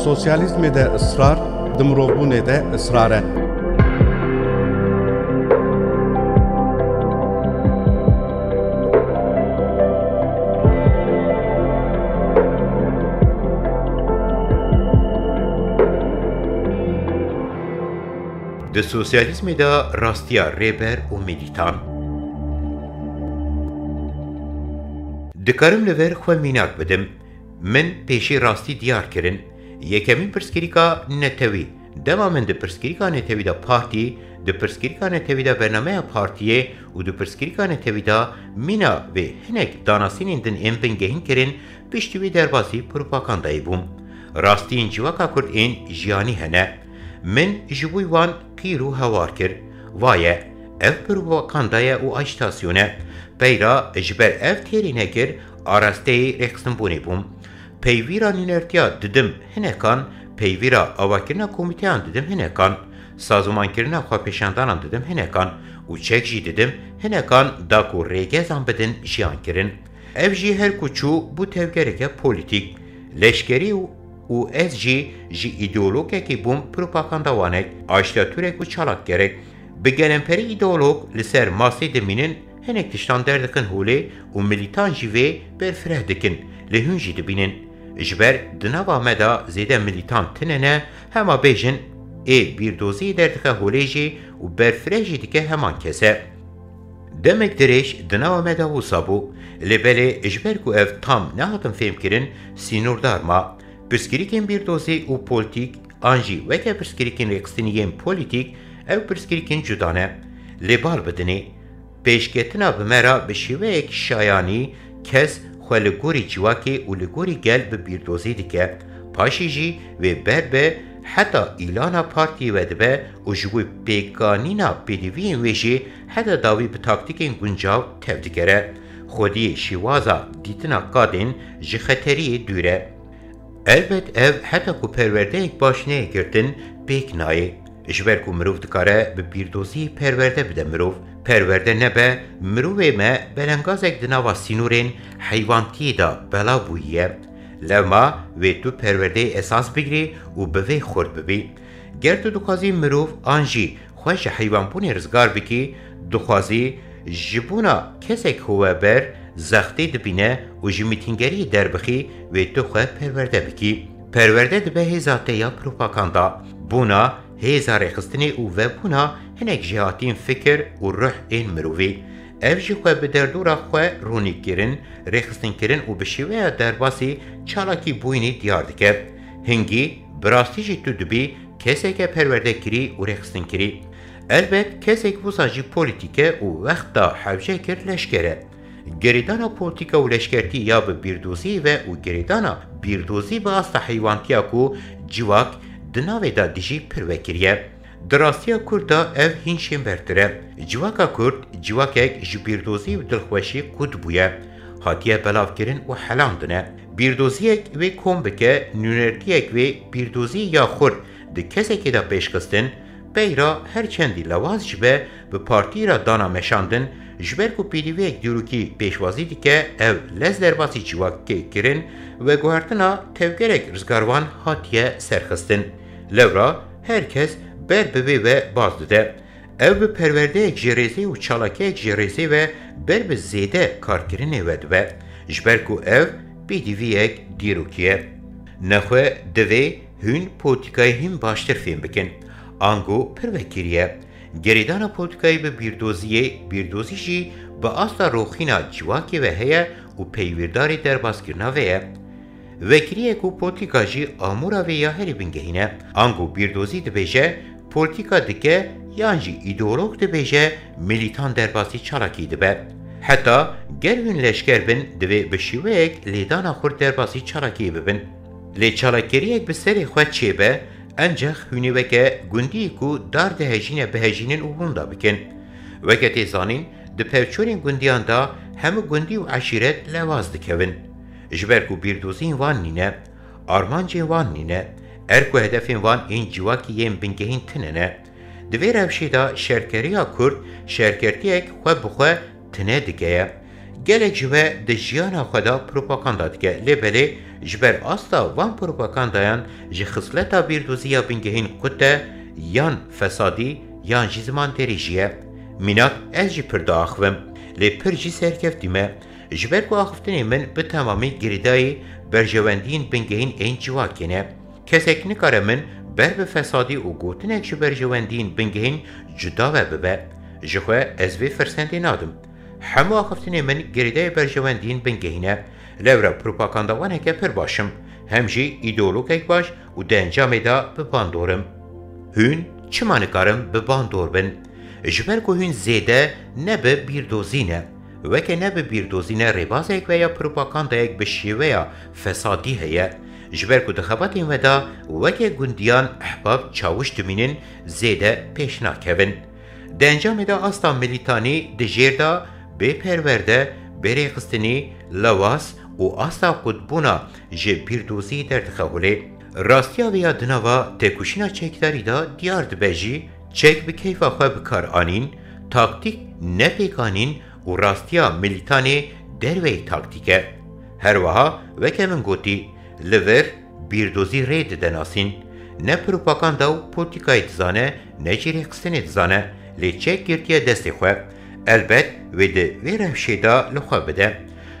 سوسیالیزم ده اصرار دمروبون ده اصراره د سوسیالیزم دا راستیا ریبر و میلیتان دکارم لور خو میناک بدم من پیشی راستی دیار کرن یکمین پرسکریکا نتوی دما من د پرسکریکا نتوی دا پارتی د پرسکریکا نتوی دا برنامه پارتیه و د پرسکریکا نتوی دا مینا و هنک داناسین دن امپنگهین کرن پشتوی دربازی پروپاکاندایی بوم راستی انجواکا کرد این جیانی هنه من جبوی وان قیرو هوار کر وایه اف پروپاکاندای و اجتاسیونه پیرا اجبر اف تیرینه کر آراسته رخصن بونی بوم پیویرا نینرتیا ددم هنکان پیویرا آواکرنا کومیتیان ددم هنکان سازمان کرنا خواه پیشاندانان ددم هنکان و چک جی ددم هنکان داکو ریگزان بدن جیان کرن اف جی هر کچو بو تفگرگه پولیتیک لشکری و از جی ایدئولوگه که بوم پروپاکاندا وانک آشتاتورک و چالاک گرک بگنمپری ایدئولوگ لسر ماسی دمینن هنک تشتان دردکن هوله و ملیتان جیوه برفره دکن لهون جی دبینن جبر دناوا مدا زیده ملیتان تننه هما بیجن بیردوزی دردکه هوله جی و برفره جی دکه همان کسه demek درش دناوا مدا وصابو لبله جبر کو اف تام نهاتم فهم کرن سینوردار ما پرسکریکین بیردوزی و پولیتیک آنجی وکه پرسکریکین رکستینیین پولیتیک او پرسکریکین جدانه لبال بدنی پیشکتنا بمرا بشیوه یک شایانی کس خلگوری جواکی و لگوری گل به بیردوزی دیگه پاشی جی و بر به حتی ایلانا پارتی و دبه و جوی پیکانینا پیدیوین ویجی حتی داوی به تاکتیکین گنجاو تفدیگره خودی شیوازا دیتنا قادین جی خطری دوره البت ev heta ku perverdeyek baş neye girtin pek naye. Jber ku mirov dikare bi bîrdozî perverde bide mirov. Perverde nebe mirovê me belengazek di nava sînorên heyvantiyê da belav bûye. Levma vê tu perwerdeyê esas bigirî û bi vê xurt bibî. Ger tu dixwazî mirov an jî xwe ji heyvanbûnê rizgar bikî, dixwazî ji bûna kesek howeber زختی دبینه و جی میتینگری در بخی و تو خواه پرورده بکی. پرورده دبه هزاته یا پروپاکاندا. بونا هزا رخستنی و بونا هنک جهاتین فکر و روح این مروی. اف جی خواه به دردورا خواه رونی گرن، رخستن کرن و بشیوه در باسی چالاکی بوینی دیار دکر. هنگی براستی جی تو دبی کسی که پرورده کری و رخستن کری. البت کسی که بوسا جی پولیتیکه و وقت دا حوجه کر لشکره. گریدانا پولیتیکا و لشکرتی یا به بیردوزی و گریدانا بیردوزی به اصلا حیوانتیا کو جواک دناوی دا دیجی پروکریه. دراستیا کردا اف هینشین برتره. جواکا کرد جواکک جی بیردوزی و دلخوشی کود بویه. هاتیه بلاف کرن و حلاندنه. بیردوزیک و کومبکه نونرتیک و بیردوزی یا خورد ده کسی که دا پیشکستن بیرا هر چندی لواز جبه به پارتی را دانا مشاندن جبر کو پیدیویک دیروکی پیشوازی دیگه او لز درباسی جواک که کرن و گوهرتنا تفگرک رزگاروان هاتیه سرخستن. لورا هرکس بر ببی و باز داده. او به پرورده اک جریزی و چالاکی اک جریزی و بر به زیده کارکرینه و دوه. جبر کو او پیدیویک دیروکیه. نخواه دوه هون پولیتیکای هم باشتر فیم بکن. آنگو پروکریه. گریدانا پولیتیکایی به بیردوزی جی با اصلا روخینا جواکی و هیا و پیویرداری در بازگرنا ویه. وکریه که پولیتیکا جی آمورا و یا هری بنگهینه. آنگو بیردوزی ده بیجه پولیتیکا دکه یانجی ایدئولوگ ده بیجه ملیتان در بازی چالاکی ده به. حتی گروین لشکر بین دوی بشیوه اک لیدانا خورد در بازی چالاکی ببین. لی چالاکیری اک بسری خواه چه به انجخ هونی وکه گندی کو دار ده هجینه به هجینن و بوندا بکن. وکه تیزانین ده پوچورین گندیان دا همه گندی و عشیرت لواز دکوین. جبر کو بیردوزین وان نینه، آرمانجین وان نینه، ارکو هدفین وان این جواکی یم بنگهین تننه. دوی روشی دا شرکریا کرد شرکرتی اک خواه بخواه تنه دگه. gelek ji ve di jiyana xwe da propaganda dike lê belê ji ber asta van propagandayan ji xisleta bîrdoziya bingehîn xwe te yan fesadî yan jî zimanderî jî ye. Mînak ez jî pir diaxivim lê pir jî serkeftî me ji ber ku axiftinê min bi temamî girîdayê berjewendiyên bingehîn ên civakê ne. Kesek nikare min ber bi fesadî û gotinek ji berjewendiyên bingehîn cuda ve bibe. Ji xwe ez vê firsendê nadim. Hemû axiftinê min girîdayê berjewendiyên bingehîn e. Lewra propagandawaneke pir başim. Hem jî îdeologek baş û di encamê da bi bandorim. Hûn çima nikarin bi bandor bin? Ji ber ku hûn zêde ne bi bîrdozî ne. Weke ne bi bîrdozî ne rêbazek veya propagandayek bi şêweya fesadî heye. Ji ber ku di xebatên ve da weke gundiyan ehbab çawiş dimînin zêde pêş nakevin. Di encamê da asta milîtanî di jêr da bêperwerde, bêrêxistinî, lewas û asta qutbûna ji bîrdozî derdixebûlê. Rastiya veya di nava têkuşîna çekdarî da diyar dibe jî çek bi keyfa xwe bikar anîn, taktîk nepêkanîn û rastiya milîtanê derveyê taktîk e. Her wiha weke min gotî li vir bîrdozî rê dide nasîn. Ne propaganda û polîtikayê dizane ne jî rêxistinê dizane lê çek girtiye destê xwe. Elbet wê di vê rewşê da li xwe bide.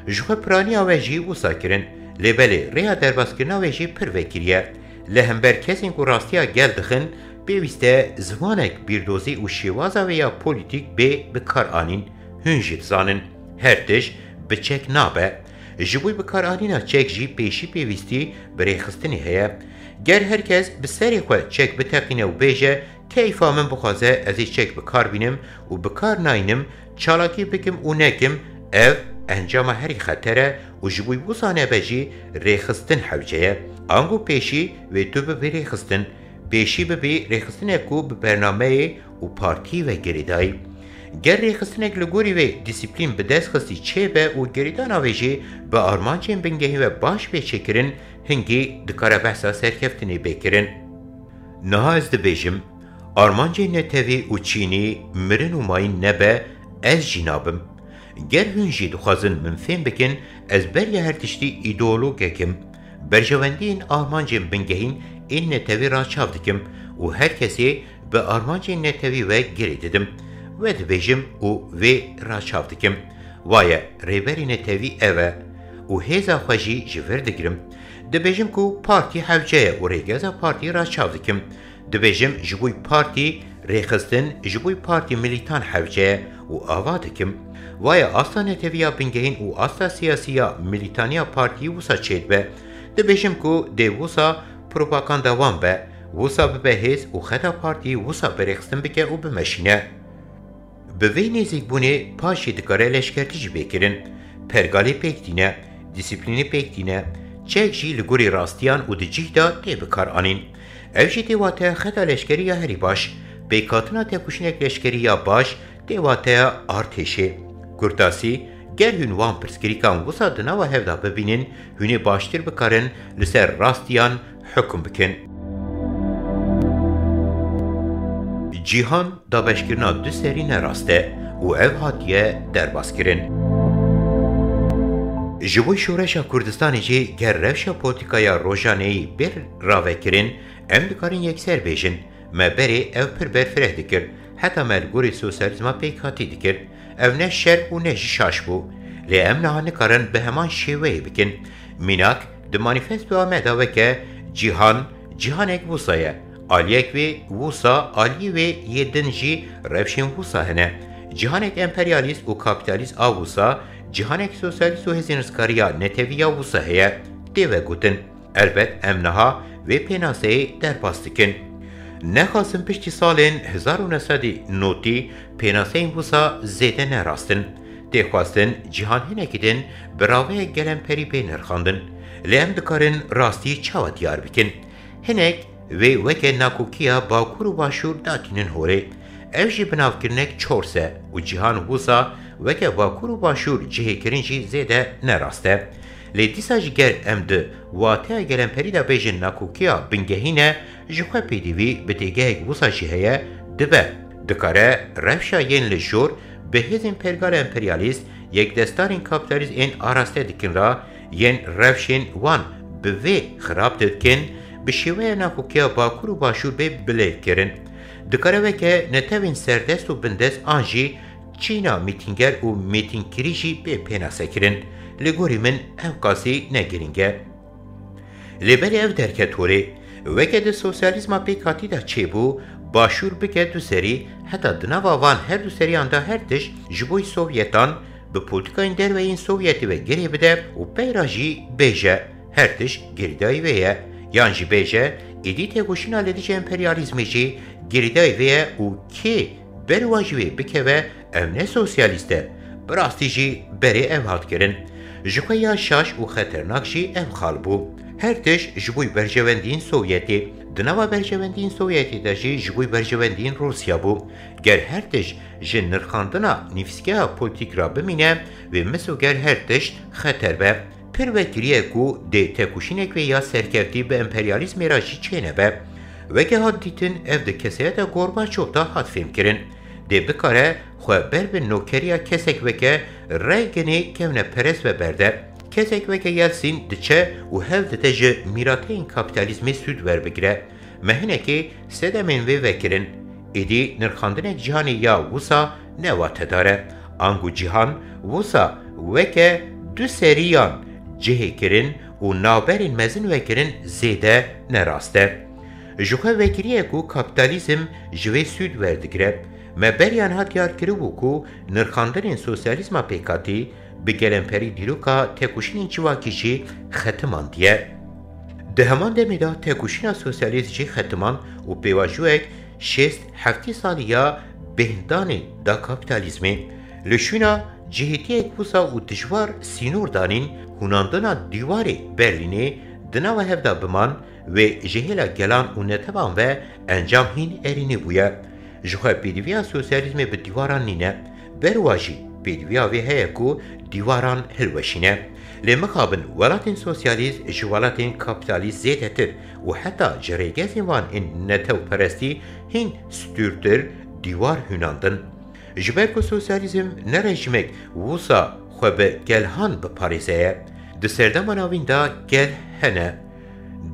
Ji xwe piraniya we jî wisa kirin lê belê rêya derbazkirina we jî pir vekiriye. Li hember kesên ku rastiya gel dixin pêwîst e zimanek bîrdozî û şêwaza veya polîtîk bê bikar anîn. Hûn jî dizanin her tişt bi çek nabe. Ji bo bikaranîna çek jî pêşî pêwîstî bi rêxistinê heye. Ger herkes bi serê xwe çek biteqîne û bêje keyfa min bixwaze ez ê çek bikar bînim û bikar nayînim, çalakî bikim û nekim, ev encama herî xeter e û ji bo wisa nebe jî rêxistin hewce ye. Ango pêşî wê tu bibî rêxistin, pêşî bibî rêxistinek ku bi bernameyê û partî ve gerîdayî. Ger rêxistinek li gorî wê dîsîplîn bi dest xistî çêbe û gerîdana wê jî bi armancên bingehîn ve baş pê çêkirin, hingî dikare behsa serkeftinê bêkirin. Niha ez dibêjim, armancên netewî û çînî mirin û mayîn nebe, ez jî nabim. Ger hûn jî dixwazin min fêm bikin, ez beriya her tiştî îdeologekim. Berjewendiyên armancên bingehîn ên netewî ra çav dikim û her kesê bi armancên netewî we girê didim. Ve dibêjim û vê ra çav dikim. Waye rêberî netewî ev e û hêza xwe jî ji vir digirim. Dibêjim ku partî hewce ye û rêgeza partî ra çav dikim. Dibêjim ji bo partî rêxistin, ji bo partî milîtan hewce ye û ava dikim. Waye asta neteviya bingehîn û asta siyasiya milîtaniya partî wisa çêdibe. Dibêjim ku dê wisa propaganda wan be, wisa bibe hêz û xeta partî wisa birêxistin bike û bimeşîne. Bi vê nêzîkbûnê paşê dikare leşkertî jî bêkirin. Pergalê pêk dîne, dîsîplînê pêk dîne, çek jî li gorî rastiyan û di cih da tê bikar anîn. Ev jî têwate xeta leşkeriya herî baş, pêkhatina têkuşînek leşkeriya baş têwateya artêşê. Kurtasî, ger hûn wan pirsgirêkan wisa di nava hev da bibînin, hûnê baştir bikarin li ser rastiyan hukm bikin. Cîhan dabeşkirina du serî nerast e û ev hatiye derbazkirin. Ji bo şoreşa Kurdistanê jî ger rewşa polîtikaya rojaneyî bir ravekirin, em dikarin yekser bêjin, me berê ev pir berfireh dikir, heta me li gorî sosyalîzma pêk hatî dikir. Ev ne şer û ne jî şaş bû. Lê em niha nikarin bi heman şêweyê bikin. Mînak di manîfestoya me da weke cîhan, cîhanek wisa ye. Aliyek wê wisa, aliyê wê yê din jî rewşên wisa hene. Cîhanek emperyalîst û kapitalîst a wisa, cîhanek sosyalîst û hêzên rizkariya neteviya wisa heye. Tê ve gotin. Elbet em niha vê pênaseyê derbas dikin. Nexwasin piştî salên 1990 pênaseyên wisa zêde nerastin. Têxwastin cîhan hinekî din bi raveyek gelemperî pê nirxandin. Lê em dikarin rastî çawa diyar bikin. Hinek vê weke nakokiya Bakur û Başûr datînin horê. Ev jî binavkirinek çors e û cîhan wisa weke Bakur û Başûr cihêkirin jî zêde nerast e. Lê dîsa jî ger em di wateya gelemperî da bêjin nakokiya bingehîn e, ji xwe pêdivî bi têgehek wisa jî heye, dibe. Dikare rewşa yên li jor bi hêzên pergal emperyalîst یک دستارین کابیتالیزم این آراسته دکن را ین روشین وان به وی خراب دکن به شیوه ناکوکیا باکور و باشور به بله کرن. دکاره وکه نتوین سردست و بندست آنجی چینا میتینگر و میتینگریجی به پیناسه کرن. لگوری من اوکاسی نگرینگه. لبری او درکتوری وکه ده سوسیالیزم پیکاتی دا چه بو باشور بکه دو سری حتی دنوا وان هر دو سری آنده هر تش جبوی سوویتان به پولیتیکاین در و این سوویتی و گری بده و پیراجی بیجه هر تش گریدای ویه یانجی بیجه ایدی تگوشینا لدیج امپریالیزمی جی گریدای ویه و که برواجوی بکه و امنه سوسیالیسته براستی جی بری او هات کرن جکویا شاش و خطرناک جی او خال بو هر تش جبوی برجوندین سوویتی دنوا برجوندین سوویتی دا جی جبوی برجوندین روسیا بو گر هر تش جن نرخاندنا نفسکه پولیتیک را بمینه و مسو گر هر تش خطر به پر وکریه کو ده تکوشینک و یا سرکفتی به امپریالیزم را جی چینه به وگه هاد دیتن اف ده کسیه دا گورباچوف دا هاد فیلم کرن ده بکاره خواه بر به نوکریا کسک وکه ریگنی کمونه پرس و برده کسک وکه یلسین دچه و هل ده جه میراته این کابیتالیزمی سود ور بگره مهنه که سدمین وی وکرن ایدی نرخاندن جهانی یا وسا نواته داره آنگو جهان وسا وکه دو سریان جهه کرن و نابرین مزن وکرن زیده نراسته جوخه وکریه کو کابیتالیزم جوی سود وردگره مبریان هات یار کرو کو نرخاندن سوسیالیزم پیکاتی به گلمپری دیروکا تکوشین چواکی جی ختمان دیه. ده همان دمیدا تکوشین سوسیالیزم جی ختمان و پیواجوک 6-7 سالیا بهندانی دا کابیتالیزمی. لشونا جهتی اکوسا و دجوار سینور دانین هناندنا دیواری برلینی دناو هفدا بمان و جهیلا گلان و نتوان و انجام هین ارینی بویا. جوخه پیدویا سوسیالیزم به دیواران نینه برواجی پیدویا وی هیا کو دیواران هلوشینه لمقابل ولاتین سوسیالیزم جوالاتین کابیتالیزم زیده تر و حتی جریگزین وان این نتو پرستی هین ستورتر دیوار هناندن جبرکو سوسیالیزم نرجمک ووسا خواه به گلهان بپاریزه ده سردمان آوین دا گل هنه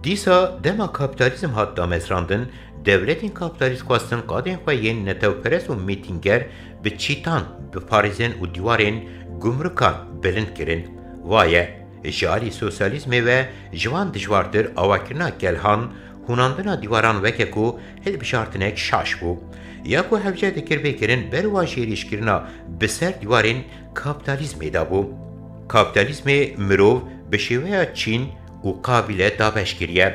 دیسا دما کابیتالیزم هات دامزراندن devletin kapitalist خواستن قادن خواه نتو پرس و میتینگر به چیتان به پاریزن و دیوارین گمرکان بلند کرن وایه جاری سوسیالیزم و جوان دجواردر آواکرنا گلهان هوناندنا دیواران وکه کو هل بشارتنک شاش بو یا کو هفجه دکر بکرن برواجی ریشکرنا بسر دیوارین کابیتالیزم ایدا بو کابیتالیزم مروف به شیوه چین و قابل دابشگیریه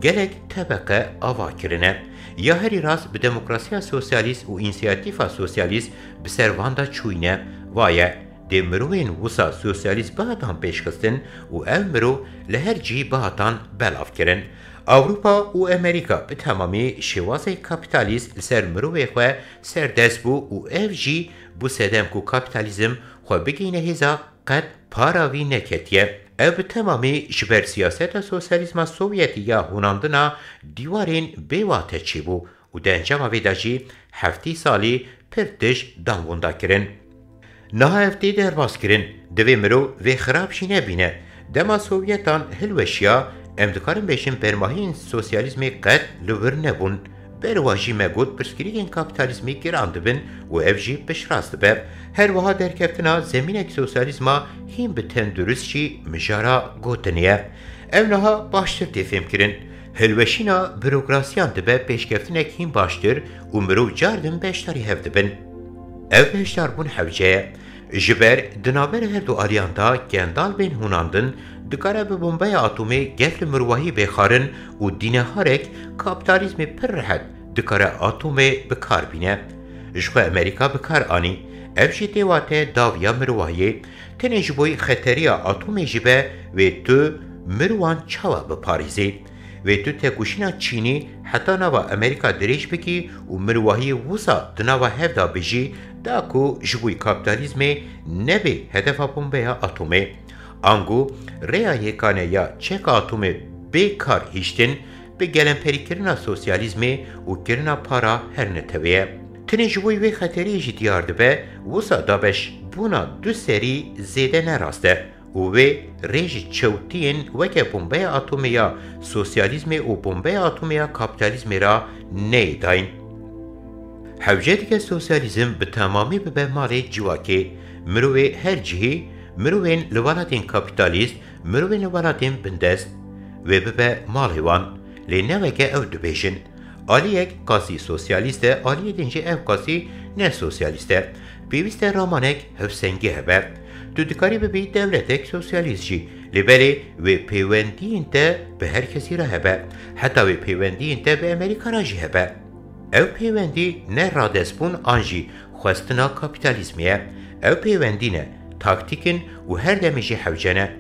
gelek tabaka ava kirine. Ya heri rast bi demokrasiya sosyalist û inisiyatifa sosyalist bi servanda çûyne vaye de mirovên wisa sosyalist bahatan pêşxistin û ev mirov li her cî bahatan belav kirin. Avrupa û Amerîka bi temamî şêwazê kapitalîst li ser mirovê xwe serdest bû û ev jî bu sedem ku kapitalizm xwe bigîne hêza qet para wî neketiye. Ev bi temamî ji ber siyaseta sosyalîzma Sovyetî ya hûnandina dîwarên bêwate çîbû û di encama vê de jî heftî salî pir tişt danwenda kirin. Niha heftê derbas kirin, divê mirov vê xirab jî nebîne. Dema Sovyetan hilweşiya em dikarin bêjin bermahiyên sosyalîzmê qet li wir nebûn. Berwa jî me got pirsgirêkên kapitalizmê giran dibin û ev jî pişrast dibe. Her wiha derkeftina zemînek sosyalîzma hîn bi tendurist jî mijara gotiniye. Ev niha baştir tê fêmkirin. Hilweşîna bürokrasiyan dibe pêşkeftinek hîn baştir û mirov cardin beşdarî hev dibin. Ev beşdarbûn hewce ji ber di navber her du aliyan da gendal bên hûnandin dikare bi bombeya atomê gel li mirovahî bêxarin û dîneharek kapitalizmê pir rihet dikare atomê bikar bîne. Ji xwe Amerîka bikar anî, ev jî tê wate daviya mirovahiyê, tenê ji bo xeteriya atomê jî be wê tu mirovan çawa biparîzî. Wê tu tekuşîna Çînî heta nava Amerîka dirêj bikî û mirovahiyê wisa di nava hev da bijî da ku ji bo kapitalizmê nebe hedefa bombeya atomê. Angu rêya yêkane ya çeka atomê bêkar hîştin bi gelemperîkirina sosyalîzmê û kirina para her netewê ye. Tenê ji bo vê xeteriyê jî diyar dibe, wisa dabeş buna du serî zêde nerast e û wê rêjî çewtiyên weke bombeya atomê ya sosyalîzmê û bombeya atomê ya kapitalizmê ra neyê dayîn. Hewce dike sosyalîzm bi temamî bibe malê civakê, mirovê her cihê, mirovên li welatên kapitalîst, mirovên li welatên bindest wê bibe malê wan, lê neveke ew dibêjin. Aliyek qasî sosyalîst e, aliyê din jî ev qasî ne sosyalîst e. Pêwîst e ramanek hevsengî hebe. Tu dikarî bibî devletek sosyalîst jî, lêberê wê pêwendiyên te bi her kesî re hebe, heta wê pêwendiyên te bi Amerîka ra jî hebe. Ew pêwendî ne radestbûn an jî xwestina kapîtalîzmê ye. Ew pêwendî ne, taktîkin û her demê jî hewce ne.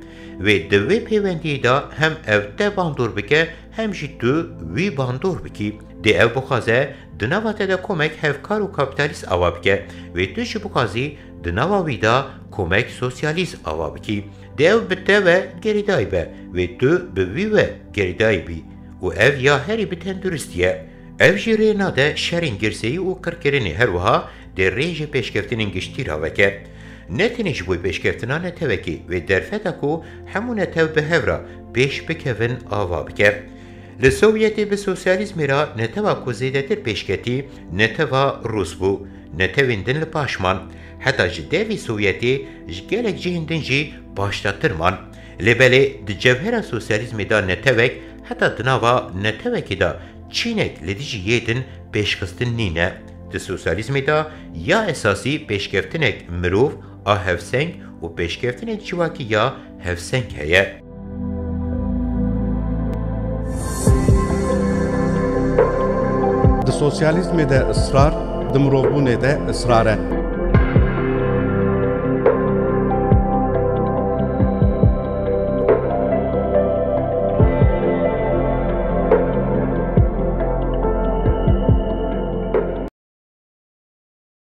Wê di vê pêwendiyê da hem ev te bandor bike, hem jî tu wî bandor bikî. Dê ew bixwaze di nava te de komek hevkar û kapîtalîst ava bike, wê tu jî bixwazî di nava wî da komek sosyalîst ava bikî. Dê ew bi te ve gerîdayî be, wê tu bi wî ve gerîdayî bî û ev ya herî bi tenduristî ye. Ev jî rê nade şerên girseyî û qirkirinê her wiha dê rêjê pêşketinên giştî ra veke. Ne tenê ji bo pêşketina netewekî wê derfeta ku hemû netew bi hev ra pêş bikevin ava bike. Li Sovyetê bi sosyalîzmê ra netewa ku zêdetir pêşketî, netewa Rûs bû, netewên din li paşman, heta ji devî Sovyetê ji gelek cihên din jî baştatir man. Lêbelê di cewhera sosyalîzmê da netewek, heta di nava netewekê da çînek li dijî yê din pêşxistin nîne. Di sosyalîzmê da ya esasî pêşkevtinek mirov a hevseng û pêşkevtinek civakî ya hevseng heye. Di sosyalîzmê de ısrar, di mirovbûnê de ısrar e.